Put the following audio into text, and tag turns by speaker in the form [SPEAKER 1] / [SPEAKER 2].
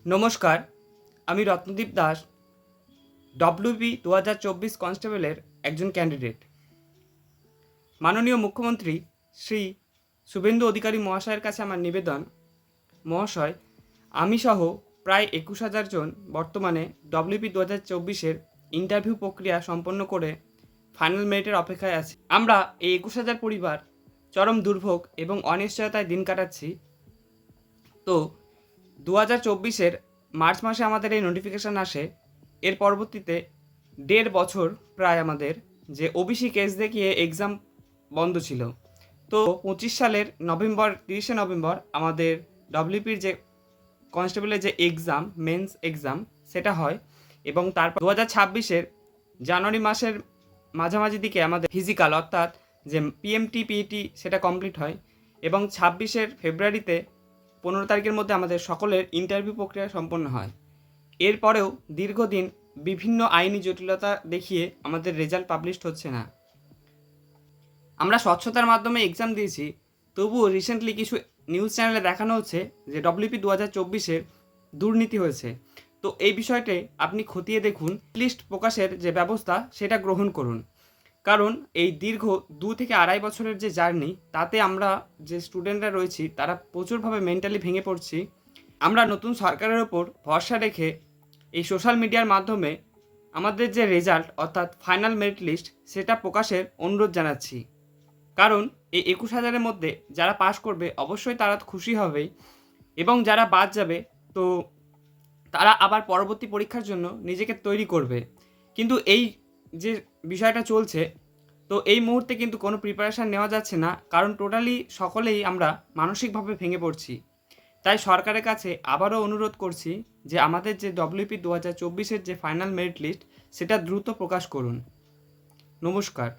[SPEAKER 1] নমস্কার, আমি রত্নদীপ দাস, ডব্লিউবি 2024 কনস্টেবলের একজন ক্যান্ডিডেট। মাননীয় মুখ্যমন্ত্রী শ্রী শুভেন্দু অধিকারী মহাশয়ের কাছে আমার নিবেদন, মহাশয়, আমি সহ প্রায় 21,000 জন বর্তমানে ডব্লিউবি 2024-এর ইন্টারভিউ প্রক্রিয়া সম্পন্ন করে ফাইনাল মেরিটের অপেক্ষায় আছি। আমরা এই 21,000 পরিবার চরম দুর্ভোগ এবং অনিশ্চয়তায় দিন কাটাচ্ছি। তো 2024-এর মার্চ মাসে আমাদের এই নোটিফিকেশান আসে। এর পরবর্তীতে 1.5 বছর প্রায় আমাদের যে ওবিসি কেস দেখিয়ে এক্সাম বন্ধ ছিল। তো 25 সালের 30 নভেম্বর আমাদের ডব্লিউপির যে কনস্টেবলের যে এক্সাম, মেন্স এক্সাম, সেটা হয় এবং তারপর 2026-এর জানুয়ারি মাসের মাঝামাঝি দিকে আমাদের ফিজিক্যাল অর্থাৎ যে পিএমটি পিইটি সেটা কমপ্লিট হয় এবং 26-এর ফেব্রুয়ারিতে 15 তারিখের মধ্যে আমাদের সকলের ইন্টারভিউ প্রক্রিয়া সম্পন্ন হয়। এরপরেও দীর্ঘদিন বিভিন্ন আইনি জটিলতা দেখিয়ে আমাদের রেজাল্ট পাবলিশড হচ্ছে না। আমরা স্বচ্ছতার মাধ্যমে এক্সাম দিয়েছি, তবুও রিসেন্টলি কিছু নিউজ চ্যানেলে দেখানো হচ্ছে যে ডব্লিউপি 2024-এর দুর্নীতি হয়েছে। তো এই বিষয়টি আপনি খতিয়ে দেখুন, লিস্ট প্রকাশের যে ব্যবস্থা সেটা গ্রহণ করুন। কারণ এই দীর্ঘ 2 থেকে 2.5 বছরের যে জার্নি, তাতে আমরা যে স্টুডেন্টরা রয়েছি তারা প্রচুরভাবে মেন্টালি ভেঙে পড়ছি। আমরা নতুন সরকারের ওপর ভরসা রেখে এই সোশ্যাল মিডিয়ার মাধ্যমে আমাদের যে রেজাল্ট অর্থাৎ ফাইনাল মেরিট লিস্ট সেটা প্রকাশের অনুরোধ জানাচ্ছি। কারণ এই 21,000-এর মধ্যে যারা পাস করবে অবশ্যই তারা খুশি হবে এবং যারা বাদ যাবে তো তারা আবার পরবর্তী পরীক্ষার জন্য নিজেকে তৈরি করবে। কিন্তু এই যে বিষয়টা চলছে, তো এই মুহূর্তে কিন্তু কোনো প্রিপারেশান নেওয়া যাচ্ছে না, কারণ টোটালি সকলেই আমরা মানসিকভাবে ভেঙে পড়ছি। তাই সরকারের কাছে আবারও অনুরোধ করছি যে আমাদের যে ডব্লিউপি 2024-এর যে ফাইনাল মেরিট লিস্ট সেটা দ্রুত প্রকাশ করুন। নমস্কার।